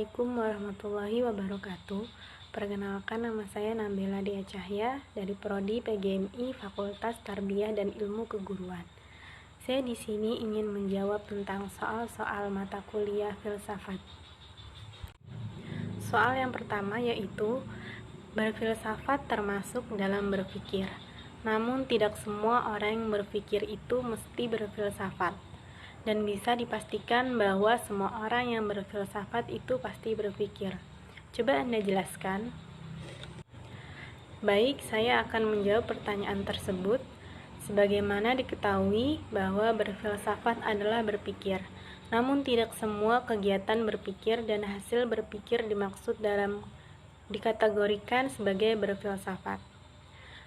Assalamualaikum warahmatullahi wabarakatuh. Perkenalkan, nama saya Nabila Dia Cahya dari Prodi PGMI Fakultas Tarbiyah dan Ilmu Keguruan. Saya di sini ingin menjawab tentang soal-soal mata kuliah filsafat. Soal yang pertama yaitu berfilsafat termasuk dalam berpikir. Namun tidak semua orang yang berpikir itu mesti berfilsafat. Dan bisa dipastikan bahwa semua orang yang berfilsafat itu pasti berpikir. Coba Anda jelaskan. Baik, saya akan menjawab pertanyaan tersebut. Sebagaimana diketahui bahwa berfilsafat adalah berpikir, namun tidak semua kegiatan berpikir dan hasil berpikir dimaksud dalam dikategorikan sebagai berfilsafat.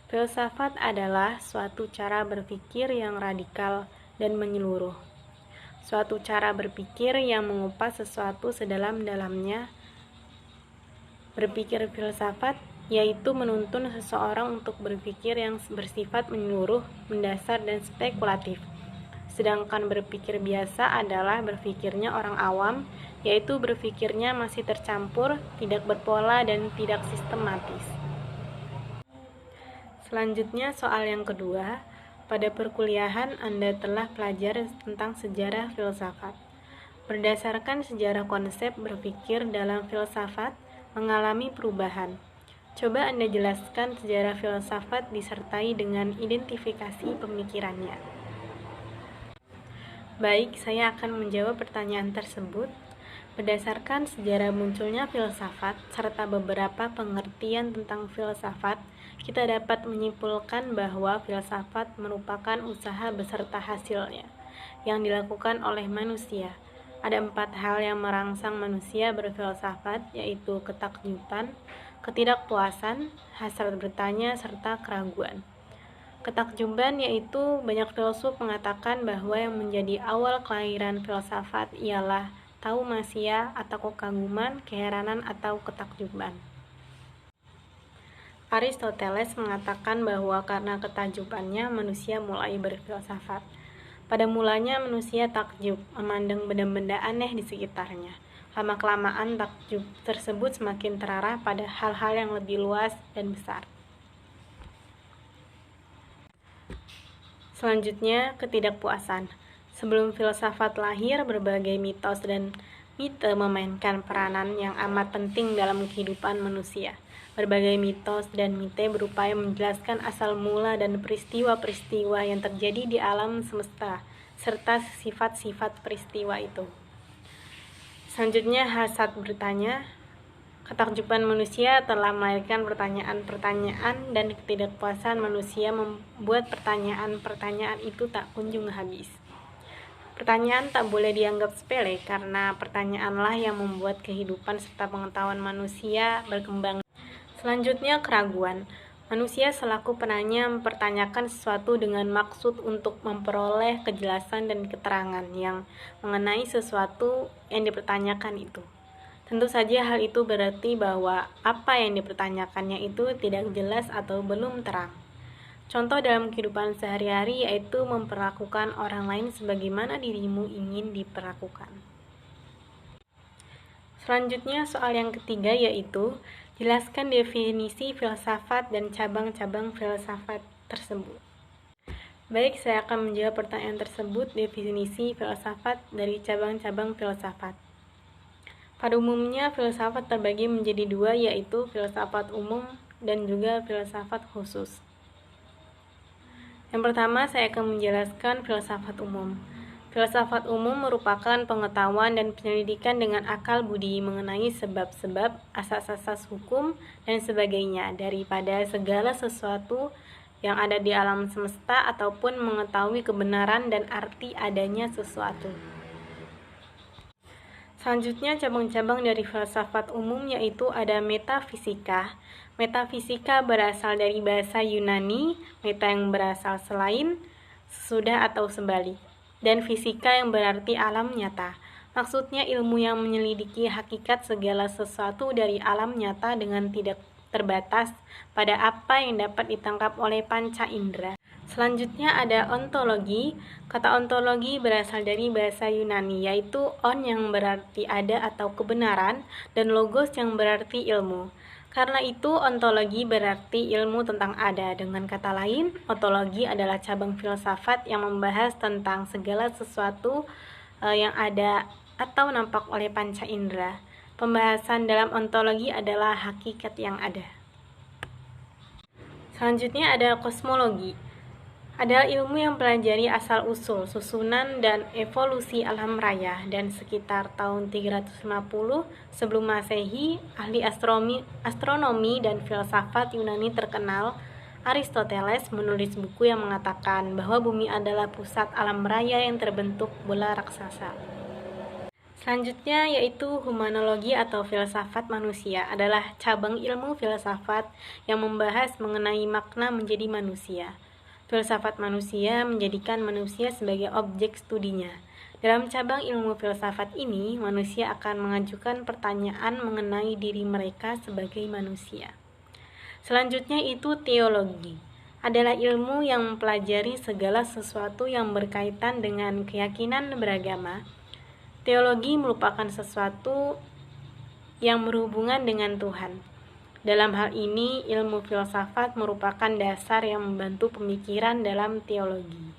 Filsafat adalah suatu cara berpikir yang radikal dan menyeluruh. Suatu cara berpikir yang mengupas sesuatu sedalam-dalamnya. Berpikir filsafat yaitu menuntun seseorang untuk berpikir yang bersifat menyeluruh, mendasar, dan spekulatif. Sedangkan berpikir biasa adalah berpikirnya orang awam, yaitu berpikirnya masih tercampur, tidak berpola, dan tidak sistematis. Selanjutnya soal yang kedua. Pada perkuliahan Anda telah belajar tentang sejarah filsafat. Berdasarkan sejarah konsep berpikir dalam filsafat mengalami perubahan. Coba Anda jelaskan sejarah filsafat disertai dengan identifikasi pemikirannya. Baik, saya akan menjawab pertanyaan tersebut. Berdasarkan sejarah munculnya filsafat serta beberapa pengertian tentang filsafat, kita dapat menyimpulkan bahwa filsafat merupakan usaha beserta hasilnya yang dilakukan oleh manusia. Ada 4 hal yang merangsang manusia berfilsafat, yaitu ketakjuban, ketidakpuasan, hasrat bertanya, serta keraguan. Ketakjuban yaitu banyak filsuf mengatakan bahwa yang menjadi awal kelahiran filsafat ialah taumasia atau kekaguman, keheranan, atau ketakjuban. Aristoteles mengatakan bahwa karena ketakjubannya manusia mulai berfilsafat. Pada mulanya manusia takjub, memandang benda-benda aneh di sekitarnya. Lama-kelamaan takjub tersebut semakin terarah pada hal-hal yang lebih luas dan besar. Selanjutnya, ketidakpuasan. Sebelum filsafat lahir, berbagai mitos dan mite memainkan peranan yang amat penting dalam kehidupan manusia. Berbagai mitos dan mite berupaya menjelaskan asal mula dan peristiwa-peristiwa yang terjadi di alam semesta, serta sifat-sifat peristiwa itu. Selanjutnya, hasrat bertanya. Ketakjuban manusia telah melahirkan pertanyaan-pertanyaan, dan ketidakpuasan manusia membuat pertanyaan-pertanyaan itu tak kunjung habis. Pertanyaan tak boleh dianggap sepele, karena pertanyaanlah yang membuat kehidupan serta pengetahuan manusia berkembang. Selanjutnya, keraguan. Manusia selaku penanya mempertanyakan sesuatu dengan maksud untuk memperoleh kejelasan dan keterangan yang mengenai sesuatu yang dipertanyakan itu. Tentu saja hal itu berarti bahwa apa yang dipertanyakannya itu tidak jelas atau belum terang. Contoh dalam kehidupan sehari-hari yaitu memperlakukan orang lain sebagaimana dirimu ingin diperlakukan. Selanjutnya soal yang ketiga yaitu jelaskan definisi filsafat dan cabang-cabang filsafat tersebut. Baik, saya akan menjawab pertanyaan tersebut. Definisi filsafat dari cabang-cabang filsafat. Pada umumnya filsafat terbagi menjadi 2, yaitu filsafat umum dan juga filsafat khusus. Yang pertama, saya akan menjelaskan filsafat umum. Filsafat umum merupakan pengetahuan dan penyelidikan dengan akal budi mengenai sebab-sebab, asas-asas hukum, dan sebagainya daripada segala sesuatu yang ada di alam semesta ataupun mengetahui kebenaran dan arti adanya sesuatu. Selanjutnya, cabang-cabang dari filsafat umum yaitu ada metafisika. Metafisika berasal dari bahasa Yunani, meta yang berasal selain, sesudah atau sebalik, dan fisika yang berarti alam nyata. Maksudnya ilmu yang menyelidiki hakikat segala sesuatu dari alam nyata dengan tidak terbatas pada apa yang dapat ditangkap oleh panca indera. Selanjutnya ada ontologi. Kata ontologi berasal dari bahasa Yunani, yaitu on yang berarti ada atau kebenaran, dan logos yang berarti ilmu. Karena itu, ontologi berarti ilmu tentang ada. Dengan kata lain, ontologi adalah cabang filsafat yang membahas tentang segala sesuatu yang ada atau nampak oleh panca indera. Pembahasan dalam ontologi adalah hakikat yang ada. Selanjutnya ada kosmologi. Adalah ilmu yang pelajari asal-usul, susunan, dan evolusi alam raya. Dan sekitar tahun 350 sebelum Masehi, ahli astronomi dan filsafat Yunani terkenal Aristoteles menulis buku yang mengatakan bahwa bumi adalah pusat alam raya yang terbentuk bola raksasa. Selanjutnya yaitu humanologi atau filsafat manusia, adalah cabang ilmu filsafat yang membahas mengenai makna menjadi manusia. Filsafat manusia menjadikan manusia sebagai objek studinya. Dalam cabang ilmu filsafat ini, manusia akan mengajukan pertanyaan mengenai diri mereka sebagai manusia. Selanjutnya itu teologi. Adalah ilmu yang mempelajari segala sesuatu yang berkaitan dengan keyakinan beragama. Teologi merupakan sesuatu yang berhubungan dengan Tuhan. Dalam hal ini, ilmu filsafat merupakan dasar yang membantu pemikiran dalam teologi.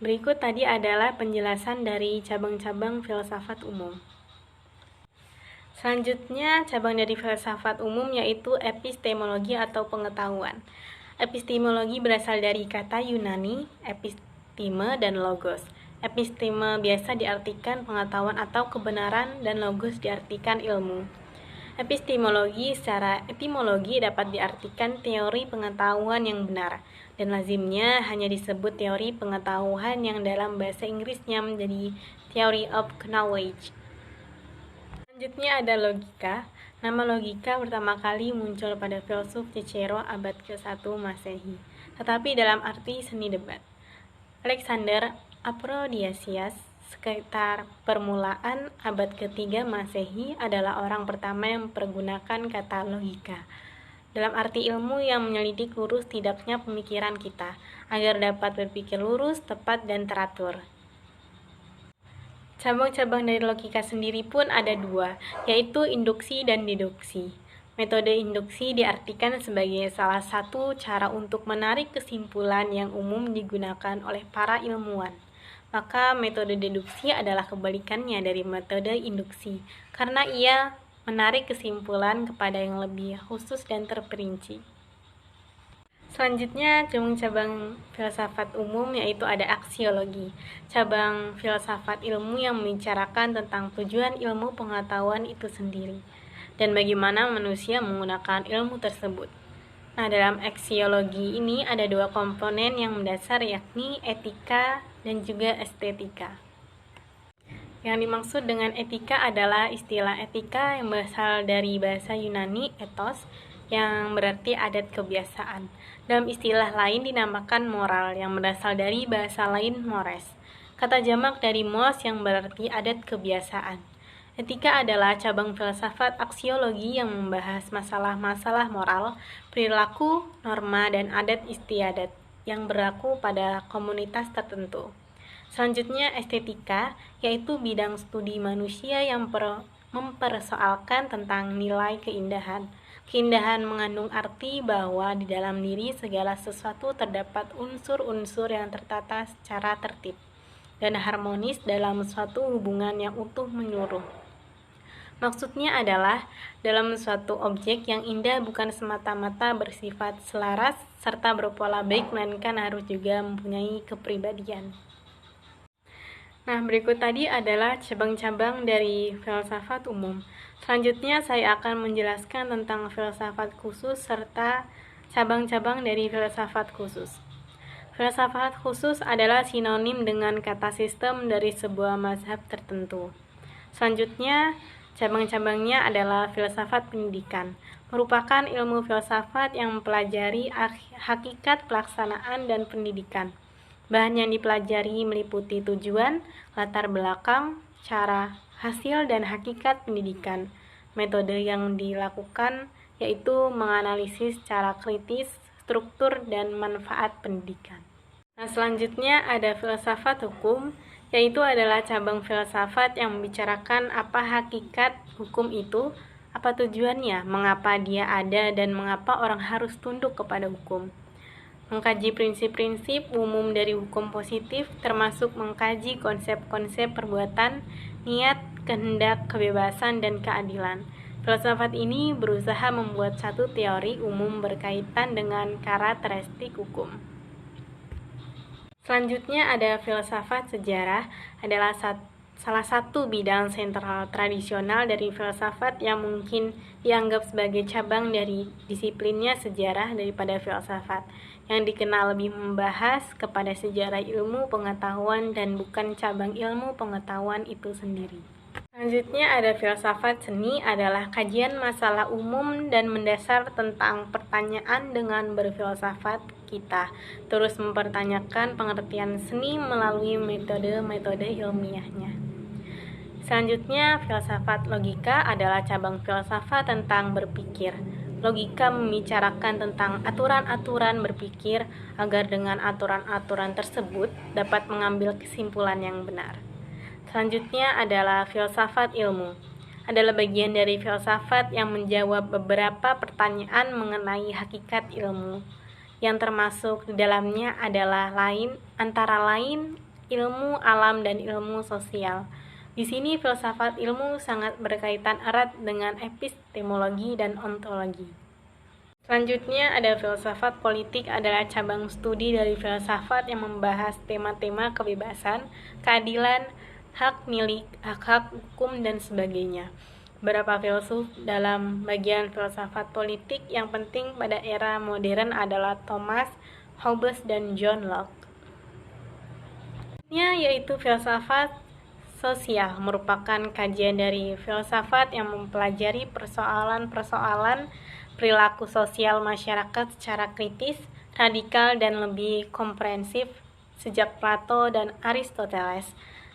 Berikut tadi adalah penjelasan dari cabang-cabang filsafat umum. Selanjutnya, cabang dari filsafat umum yaitu epistemologi atau pengetahuan. Epistemologi berasal dari kata Yunani, episteme dan logos. Episteme biasa diartikan pengetahuan atau kebenaran dan logos diartikan ilmu. Epistemologi secara etimologi dapat diartikan teori pengetahuan yang benar, dan lazimnya hanya disebut teori pengetahuan yang dalam bahasa Inggrisnya menjadi theory of knowledge. Selanjutnya ada logika. Nama logika pertama kali muncul pada filsuf Cicero abad ke-1 Masehi, tetapi dalam arti seni debat. Alexander Aphrodiasias sekitar permulaan abad ke-3 Masehi adalah orang pertama yang mempergunakan kata logika dalam arti ilmu yang menyelidik lurus tidaknya pemikiran kita agar dapat berpikir lurus, tepat, dan teratur. Cabang-cabang dari logika sendiri pun ada dua, yaitu induksi dan deduksi. Metode induksi diartikan sebagai salah satu cara untuk menarik kesimpulan yang umum digunakan oleh para ilmuwan. Maka metode deduksi adalah kebalikannya dari metode induksi, karena ia menarik kesimpulan kepada yang lebih khusus dan terperinci. Selanjutnya, cabang-cabang filsafat umum yaitu ada aksiologi, cabang filsafat ilmu yang membicarakan tentang tujuan ilmu pengetahuan itu sendiri, dan bagaimana manusia menggunakan ilmu tersebut. Nah, dalam aksiologi ini ada dua komponen yang mendasar, yakni etika dan juga estetika. Yang dimaksud dengan etika adalah istilah etika yang berasal dari bahasa Yunani ethos, yang berarti adat kebiasaan. Dalam istilah lain dinamakan moral, yang berasal dari bahasa lain mores. Kata jamak dari mos yang berarti adat kebiasaan. Etika adalah cabang filsafat aksiologi yang membahas masalah-masalah moral, perilaku, norma, dan adat istiadat yang berlaku pada komunitas tertentu. Selanjutnya estetika, yaitu bidang studi manusia yang mempersoalkan tentang nilai keindahan. Keindahan mengandung arti bahwa di dalam diri segala sesuatu terdapat unsur-unsur yang tertata secara tertib dan harmonis dalam suatu hubungan yang utuh menyeluruh. Maksudnya adalah dalam suatu objek yang indah bukan semata-mata bersifat selaras serta berpola baik, melainkan harus juga mempunyai kepribadian. Nah, berikut tadi adalah cabang-cabang dari filsafat umum. Selanjutnya saya akan menjelaskan tentang filsafat khusus serta cabang-cabang dari filsafat khusus. Filsafat khusus adalah sinonim dengan kata sistem dari sebuah mazhab tertentu. Selanjutnya, cabang-cabangnya adalah filsafat pendidikan, merupakan ilmu filsafat yang mempelajari hakikat pelaksanaan dan pendidikan. Bahan yang dipelajari meliputi tujuan, latar belakang, cara, hasil, dan hakikat pendidikan. Metode yang dilakukan yaitu menganalisis secara kritis struktur, dan manfaat pendidikan. Nah, selanjutnya ada filsafat hukum, yaitu adalah cabang filsafat yang membicarakan apa hakikat hukum itu, apa tujuannya, mengapa dia ada, dan mengapa orang harus tunduk kepada hukum. Mengkaji prinsip-prinsip umum dari hukum positif, termasuk mengkaji konsep-konsep perbuatan, niat, kehendak, kebebasan, dan keadilan. Filsafat ini berusaha membuat satu teori umum berkaitan dengan karakteristik hukum. Selanjutnya ada filsafat sejarah, adalah salah satu bidang sentral tradisional dari filsafat yang mungkin dianggap sebagai cabang dari disiplinnya sejarah daripada filsafat, yang dikenal lebih membahas kepada sejarah ilmu pengetahuan dan bukan cabang ilmu pengetahuan itu sendiri. Selanjutnya ada filsafat seni, adalah kajian masalah umum dan mendasar tentang pertanyaan dengan berfilsafat. Kita terus mempertanyakan pengertian seni melalui metode-metode ilmiahnya. Selanjutnya, filsafat logika adalah cabang filsafat tentang berpikir. Logika membicarakan tentang aturan-aturan berpikir agar dengan aturan-aturan tersebut dapat mengambil kesimpulan yang benar. Selanjutnya adalah filsafat ilmu. Adalah bagian dari filsafat yang menjawab beberapa pertanyaan mengenai hakikat ilmu. Yang termasuk di dalamnya adalah antara lain ilmu alam dan ilmu sosial. Di sini filsafat ilmu sangat berkaitan erat dengan epistemologi dan ontologi. Selanjutnya ada filsafat politik, adalah cabang studi dari filsafat yang membahas tema-tema kebebasan, keadilan, hak milik, hak-hak hukum, dan sebagainya. Beberapa filsuf dalam bagian filsafat politik yang penting pada era modern adalah Thomas Hobbes dan John Locke. Yaitu filsafat sosial, merupakan kajian dari filsafat yang mempelajari persoalan-persoalan perilaku sosial masyarakat secara kritis, radikal, dan lebih komprehensif sejak Plato dan Aristoteles.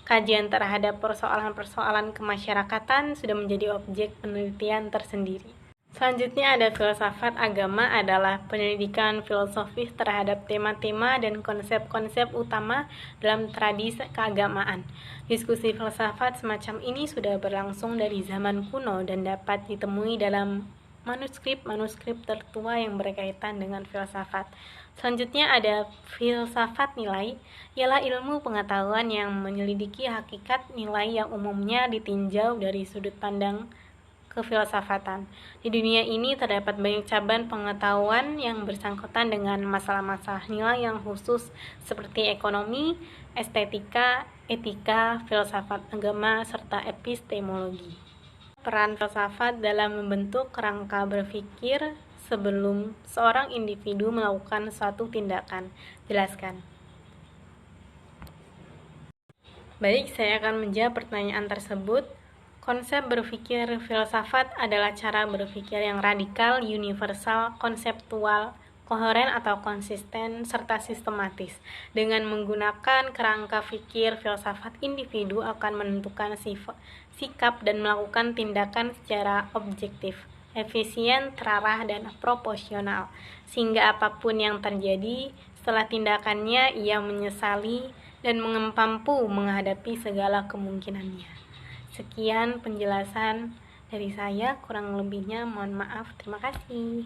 Kajian terhadap persoalan-persoalan kemasyarakatan sudah menjadi objek penelitian tersendiri. Selanjutnya ada filsafat agama, adalah pendidikan filosofis terhadap tema-tema dan konsep-konsep utama dalam tradisi keagamaan. Diskusi filsafat semacam ini sudah berlangsung dari zaman kuno dan dapat ditemui dalam manuskrip-manuskrip tertua yang berkaitan dengan filsafat. Selanjutnya ada filsafat nilai, ialah ilmu pengetahuan yang menyelidiki hakikat nilai yang umumnya ditinjau dari sudut pandang kefilsafatan. Di dunia ini terdapat banyak cabang pengetahuan yang bersangkutan dengan masalah-masalah nilai yang khusus seperti ekonomi, estetika, etika, filsafat agama, serta epistemologi. Peran filsafat dalam membentuk kerangka berpikir sebelum seorang individu melakukan suatu tindakan. Jelaskan. Baik, saya akan menjawab pertanyaan tersebut. Konsep berpikir filsafat adalah cara berpikir yang radikal, universal, konseptual, koheren atau konsisten, serta sistematis. Dengan menggunakan kerangka pikir filsafat, individu akan menentukan sikap dan melakukan tindakan secara objektif, efisien, terarah, dan proporsional, sehingga apapun yang terjadi setelah tindakannya ia menyesali dan mampu menghadapi segala kemungkinannya. Sekian penjelasan dari saya, kurang lebihnya mohon maaf. Terima kasih.